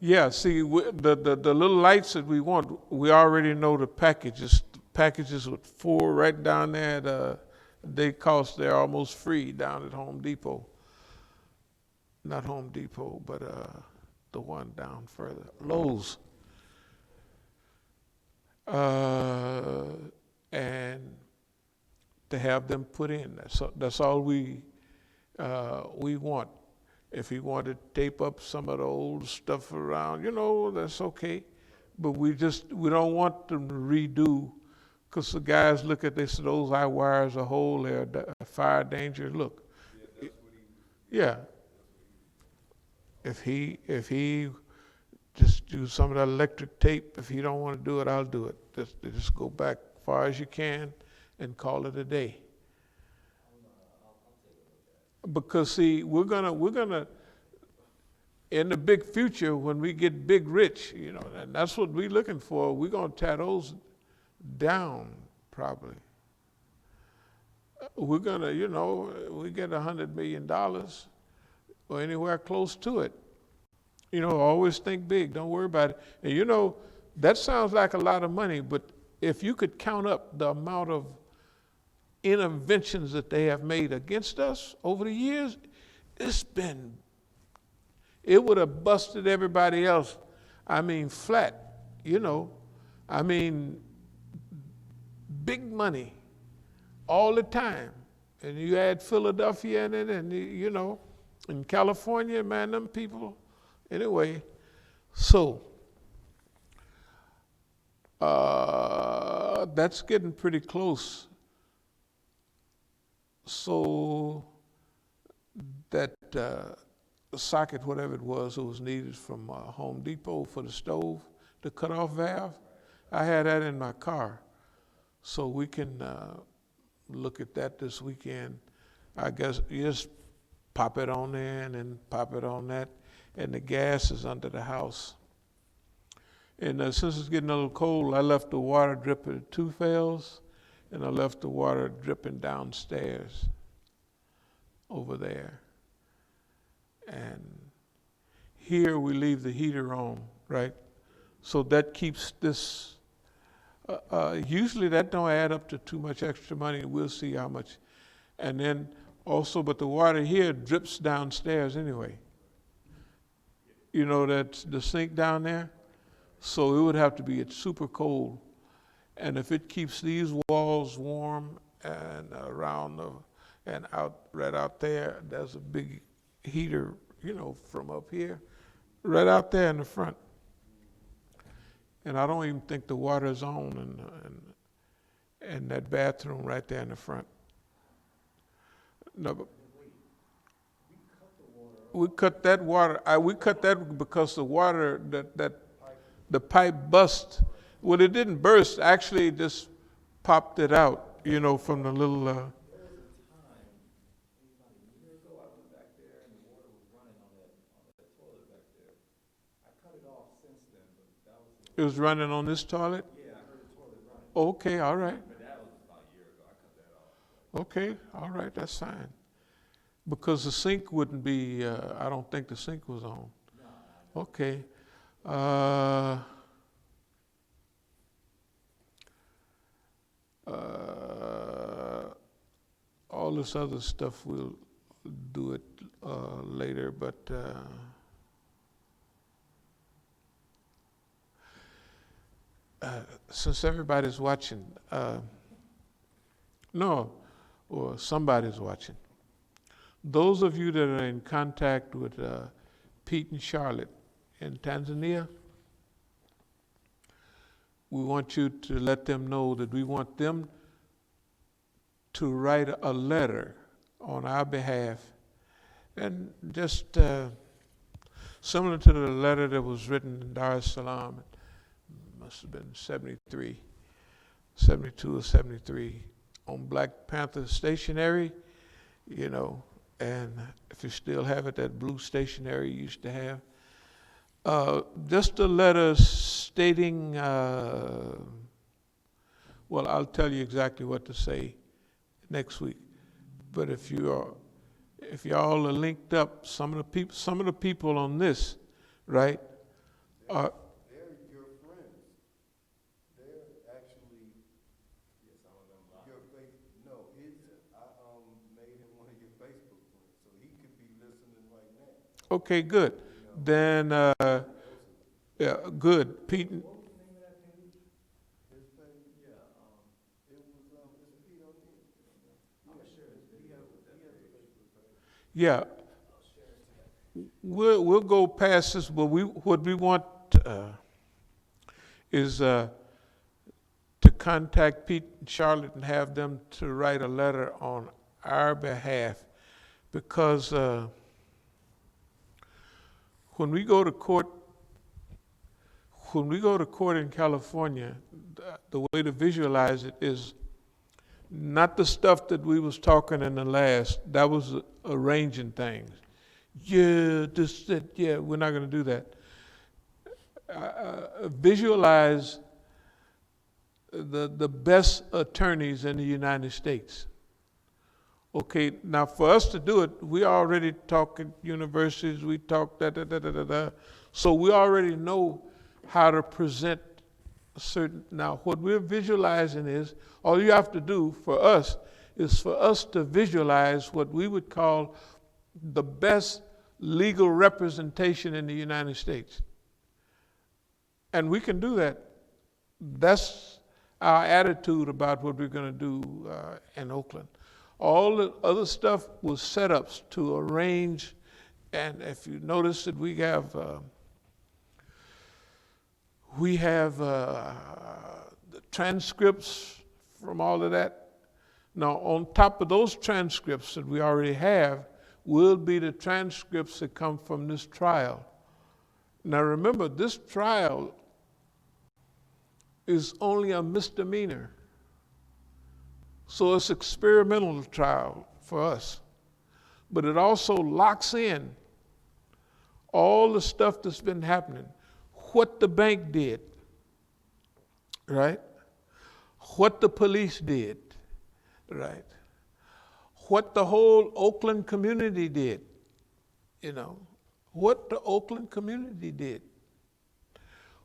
Yeah, see, the little lights that we want, we already know the packages. Packages with four right down there. They're almost free down at Home Depot. Not Home Depot, but the one down further, Lowe's. Uh, and to have them put in. That's all we want. If you want to tape up some of the old stuff around, that's okay. But we don't want them to redo, because the guys look at this, those eye wires are whole, they're fire danger. Look, yeah. If he just do some of that electric tape, if he don't want to do it, I'll do it. Just go back far as you can and call it a day. Because see, we're gonna in the big future, when we get big rich, and that's what we're looking for, we're gonna tear those down probably. We're gonna, we get $100 million or anywhere close to it. Always think big, don't worry about it. And that sounds like a lot of money, but if you could count up the amount of interventions that they have made against us over the years, it would have busted everybody else. I mean, flat, I mean, big money all the time. And you add Philadelphia in it, and in California, man, them people, anyway. So, that's getting pretty close. So that socket, whatever it was needed from Home Depot for the stove, the cutoff valve, I had that in my car. So we can look at that this weekend. I guess you just pop it on there and then pop it on that. And the gas is under the house. And since it's getting a little cold, I left the water dripping at 2 fails, and I left the water dripping downstairs over there. And here we leave the heater on, right? So that keeps this, usually that don't add up to too much extra money. We'll see how much. And then also, but the water here drips downstairs anyway. That's the sink down there. So it would have to be at super cold. And if it keeps these walls warm and right out there, there's a big heater, from up here, right out there in the front. And I don't even think the water's on in that bathroom right there in the front. No, but we cut that water. We cut that because the water that the pipe bust. Well, it didn't burst. Actually, it just popped it out. From the little. There was a time, maybe about a year ago, I went back there and the water was running on that toilet back there. I cut it off since then, but that was. It was running on this toilet. Yeah, I heard the toilet running. Okay, all right. But that was about a year ago. I cut that off. Okay, all right, that's fine. Because the sink wouldn't be. I don't think the sink was on. No. Okay. All this other stuff, we'll do it later, but since everybody's watching, or somebody's watching, those of you that are in contact with Pete and Charlotte in Tanzania, we want you to let them know that we want them to write a letter on our behalf, and just similar to the letter that was written in Dar es Salaam, it must have been 72 or 73, on Black Panther stationery, and if you still have it, that blue stationery you used to have. Just a letter stating, well, I'll tell you exactly what to say next week. But if y'all are linked up, some of the people on this, right, Uh, They're your friends. They're actually Yeah, some of them lie. your face. No, I made him one of your Facebook friends, so he could be listening right now. okay, good. You know, Then, yeah, good. Pete, What was the name of that page? his page. Yeah, It's Pete O'Neill. I'm gonna share his video with that He has a page. Facebook page. yeah, I'll share it today. we'll go past this, but what we want is to contact Pete and Charlotte and have them to write a letter on our behalf, because when we go to court in California, the way to visualize it is not the stuff that we was talking in the last. That was arranging things. Yeah, this, that, yeah, we're not going to do that. Visualize the best attorneys in the United States. Okay, now for us to do it, we already talk at universities, we talk da. So we already know how to present now what we're visualizing is, all you have to do for us is for us to visualize what we would call the best legal representation in the United States. And we can do that. That's our attitude about what we're going to do in Oakland. All the other stuff was setups to arrange, and if you notice that we have the transcripts from all of that. Now, on top of those transcripts that we already have, will be the transcripts that come from this trial. Now, remember, this trial is only a misdemeanor. So it's experimental trial for us. But it also locks in all the stuff that's been happening. What the bank did, right? What the police did, right? What the whole Oakland community did, what the Oakland community did.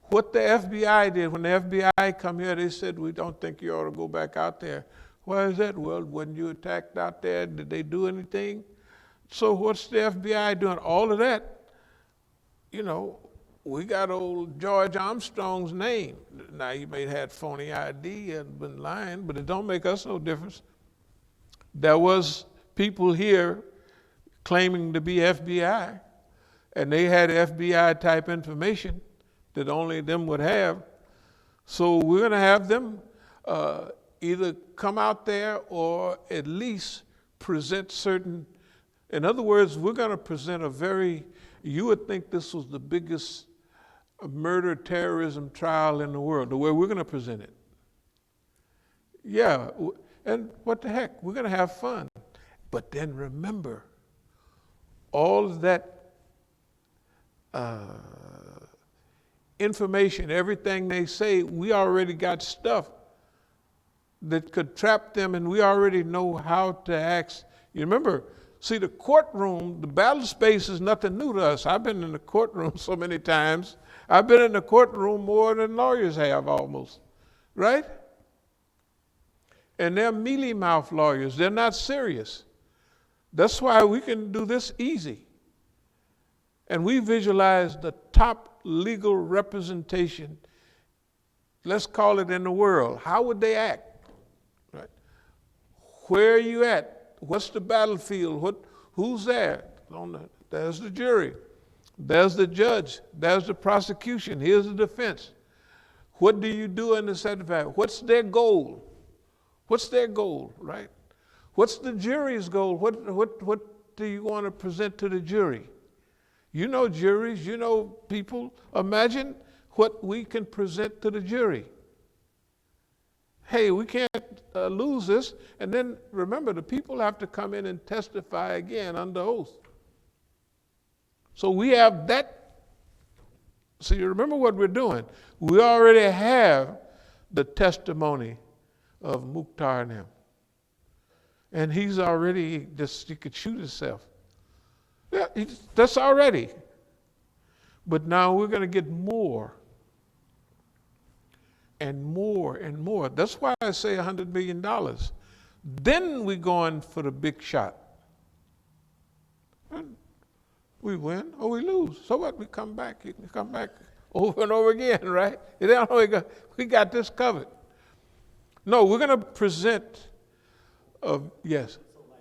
What the FBI did. When the FBI come here, they said, we don't think you ought to go back out there. Why is that? Well, when you attacked out there, did they do anything? So what's the FBI doing? All of that, we got old George Armstrong's name. Now, he may have had phony ID and been lying, but it don't make us no difference. There was people here claiming to be FBI, and they had FBI type information that only them would have. So we're going to have them either come out there or at least present certain, in other words, we're going to present you would think this was the biggest murder terrorism trial in the world, the way we're going to present it. Yeah, and what the heck, we're going to have fun. But then remember, all of that information, everything they say, we already got stuff that could trap them, and we already know how to act. You remember, see, the courtroom, the battle space is nothing new to us. I've been in the courtroom so many times. I've been in the courtroom more than lawyers have almost, right? And they're mealy-mouthed lawyers. They're not serious. That's why we can do this easy. And we visualize the top legal representation, let's call it in the world. How would they act? Right? Where are you at? What's the battlefield? Who's there? There's the jury. There's the judge. There's the prosecution. Here's the defense. What do you do in this adversary? What's their goal? What's their goal, right? What's the jury's goal? What do you want to present to the jury? You know juries, you know people. Imagine what we can present to the jury. Hey, we can't lose this. And then remember, the people have to come in and testify again under oath. So we have that. So you remember what we're doing. We already have the testimony of Mukhtar and him. And he's already he could shoot himself. Yeah, that's already. But now we're going to get more and more and more. That's why I say $100 million. Then we're going for the big shot. And we win or we lose. So what? We come back. You can come back over and over again, right? We got this covered. No, we're going to present, yes. So like,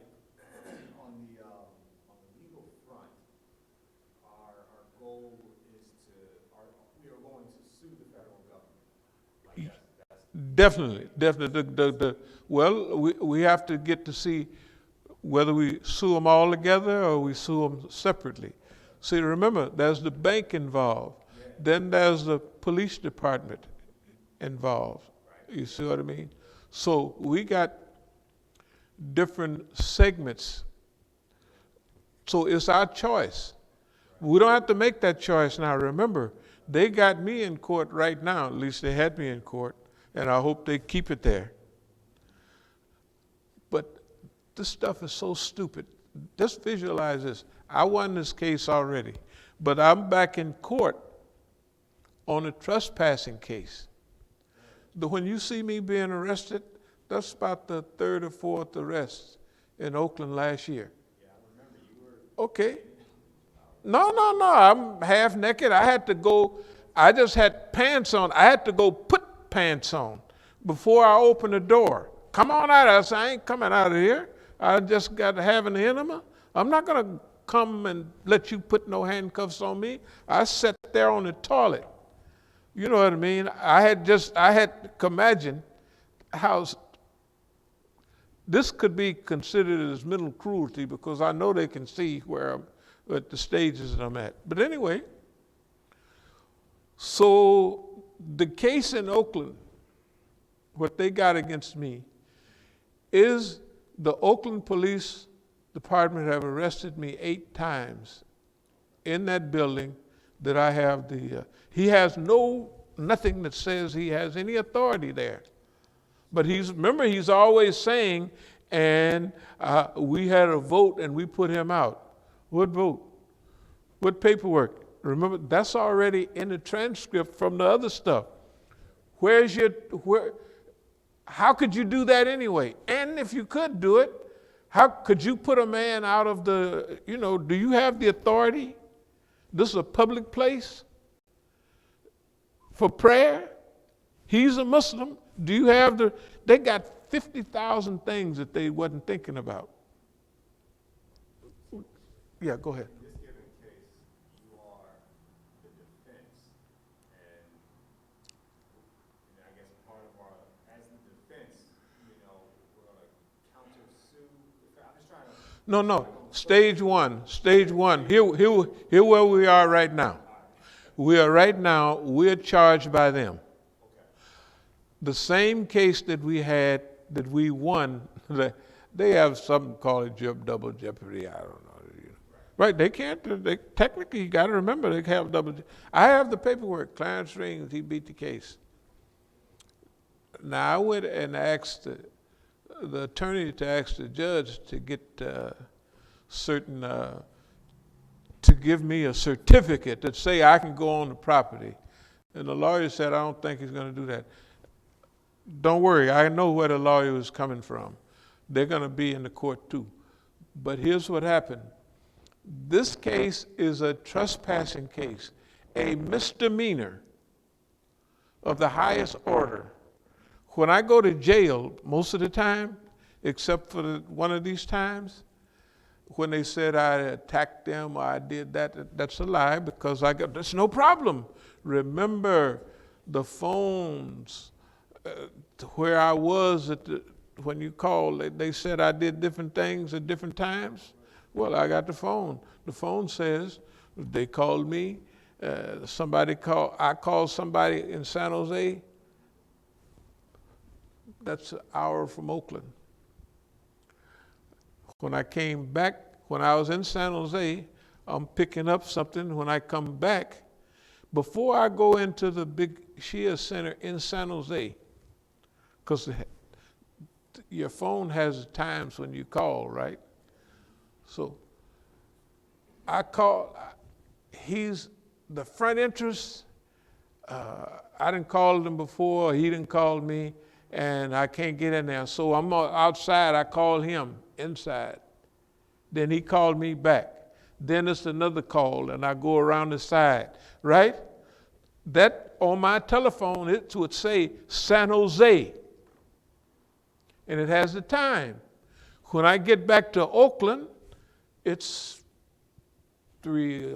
on the legal front, our goal is we are going to sue the federal government. Like Definitely. Well, we have to get to see whether we sue them all together or we sue them separately. See, remember, there's the bank involved. Yeah. Then there's the police department involved. Right. You see what I mean? So we got different segments. So it's our choice. We don't have to make that choice now. Remember, they got me in court right now. At least they had me in court. And I hope they keep it there. But this stuff is so stupid. Just visualize this. I won this case already, but I'm back in court on a trespassing case. When you see me being arrested, that's about the third or fourth arrest in Oakland last year. Yeah, I remember you were. Okay. No, I'm half naked. I just had pants on. I had to go put pants on before I opened the door. Come on out. I said, I ain't coming out of here. I just got to have an enema. I'm not going to come and let you put no handcuffs on me. I sat there on the toilet. You know what I mean? I had to imagine how this could be considered as mental cruelty because I know they can see at the stages that I'm at. But anyway, so the case in Oakland, what they got against me is the Oakland Police Department have arrested me 8 times in that building that I have he has nothing that says he has any authority there. But he's always saying, and we had a vote and we put him out. What vote? What paperwork? Remember, that's already in the transcript from the other stuff. How could you do that anyway? And if you could do it, how could you put a man out of do you have the authority? This is a public place for prayer. He's a Muslim. Do you have they got 50,000 things that they wasn't thinking about. Yeah, go ahead. In this given case, you are the defense, and I guess part of as the defense, we're going to counter-sue. I'm just trying to. No. Stage one. Here where we are right now. We're charged by them. Okay. The same case that we won, they have something called double jeopardy. I don't know. Right, they can't. Technically, you got to remember, they have double. I have the paperwork. Clarence Rings, he beat the case. Now I went and asked the attorney to ask the judge to get to give me a certificate that say I can go on the property, and the lawyer said I don't think he's going to do that. Don't worry, I know where the lawyer is coming from. They're going to be in the court too. But here's what happened. This case is a trespassing case, a misdemeanor of the highest order. When I go to jail, most of the time, except for one of these times, when they said I attacked them or I did that, that's a lie because that's no problem. Remember the phones where I was when you called, they said I did different things at different times. Well, I got the phone. The phone says they called me. I called somebody in San Jose. That's an hour from Oakland. When I came back, when I was in San Jose, I'm picking up something. When I come back, before I go into the big Shia Center in San Jose, because your phone has times when you call, right? So I call, he's the front entrance, I didn't call them before, he didn't call me, and I can't get in there. So I'm outside, I call him inside. Then he called me back. Then it's another call, and I go around the side, right? That on my telephone, it would say San Jose, and it has the time. When I get back to Oakland, it's 3.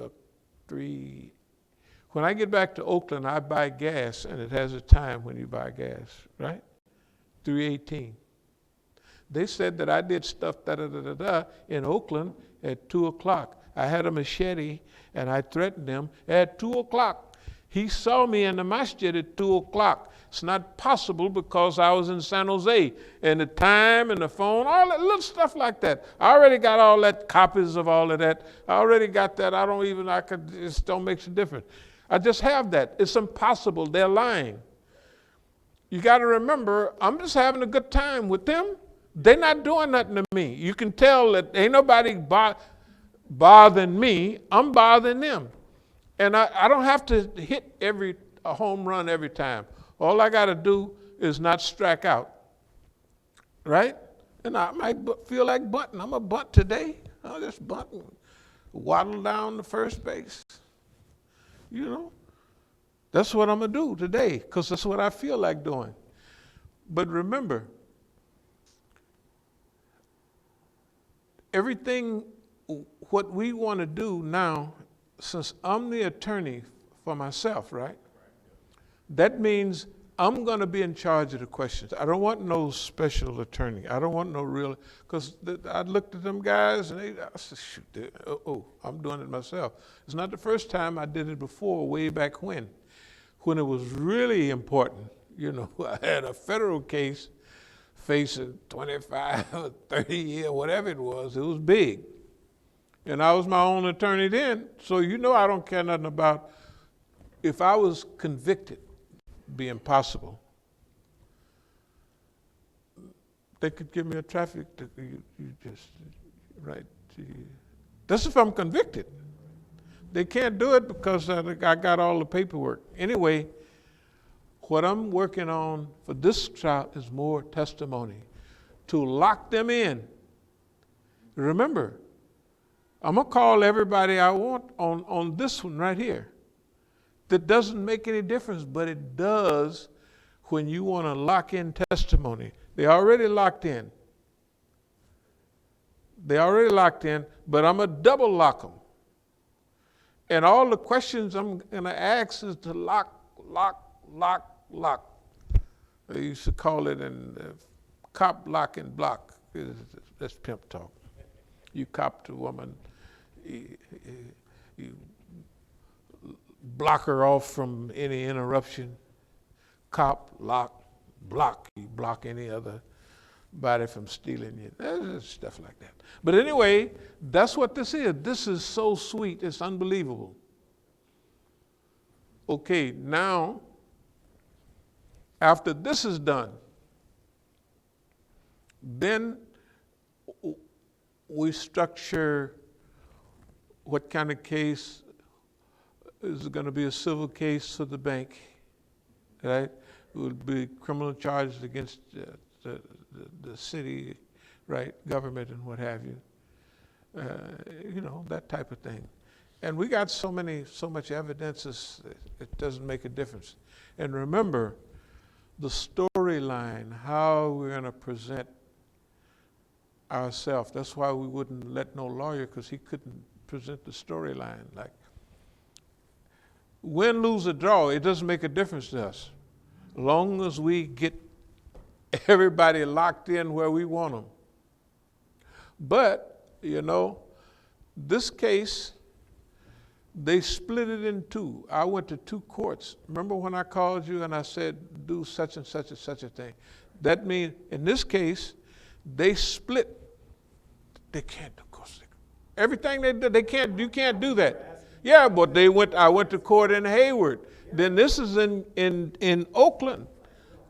When I get back to Oakland, I buy gas, and it has a time when you buy gas, right? 3:18. They said that I did stuff in Oakland at 2 o'clock. I had a machete, and I threatened him at 2 o'clock. He saw me in the Masjid at 2 o'clock. It's not possible because I was in San Jose. And the time and the phone, all that little stuff like that. I already got all that, copies of all of that. I already got that. It don't make a difference. I just have that. It's impossible. They're lying. You got to remember, I'm just having a good time with them. They're not doing nothing to me. You can tell that ain't nobody bothering me. I'm bothering them. And I don't have to hit a home run every time. All I got to do is not strike out. Right? And I might feel like bunting. I'm a bunt today. I'll just bunt and waddle down to first base. You know? That's what I'm going to do today because that's what I feel like doing. But remember, everything, what we want to do now, since I'm the attorney for myself, right? That means I'm going to be in charge of the questions. I don't want no special attorney. I don't want no real, because I looked at them guys and I said, shoot, I'm doing it myself. It's not the first time I did it before, way back when it was really important. You know, I had a federal case facing 25 or 30 years, whatever it was big. And I was my own attorney then, so you know I don't care nothing about, if I was convicted, be impossible. They could give me a traffic, right? That's if I'm convicted. They can't do it because I got all the paperwork. Anyway, what I'm working on for this trial is more testimony to lock them in. Remember, I'm going to call everybody I want on this one right here. That doesn't make any difference, but it does when you want to lock in testimony. They already locked in. They already locked in, but I'm going to double lock them. And all the questions I'm going to ask is to lock. They used to call it in cop, lock, and block. That's pimp talk. You cop to a woman, you block her off from any interruption. Cop, lock, block. You block any other body from stealing you. There's stuff like that. But anyway, that's what this is. This is so sweet. It's unbelievable. Okay, now, after this is done, then we structure what kind of case. Is going to be a civil case for the bank, right? It would be criminal charges against the city, right, government and what have you. You know, that type of thing. And we got so much evidence, it doesn't make a difference. And remember, the storyline, how we're going to present ourselves. That's why we wouldn't let no lawyer, because he couldn't present the storyline. Like, win, lose, or draw, it doesn't make a difference to us. As long as we get everybody locked in where we want them. But, you know, this case, they split it in two. I went to two courts. Remember when I called you and I said, do such and such and such a thing? That means, in this case, they split. They can't, of course. Everything they do, you can't do that. Yeah, but I went to court in Hayward. Then this is in Oakland.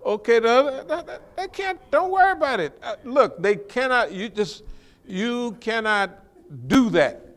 Okay, they can't, don't worry about it. Look, they cannot, you cannot do that.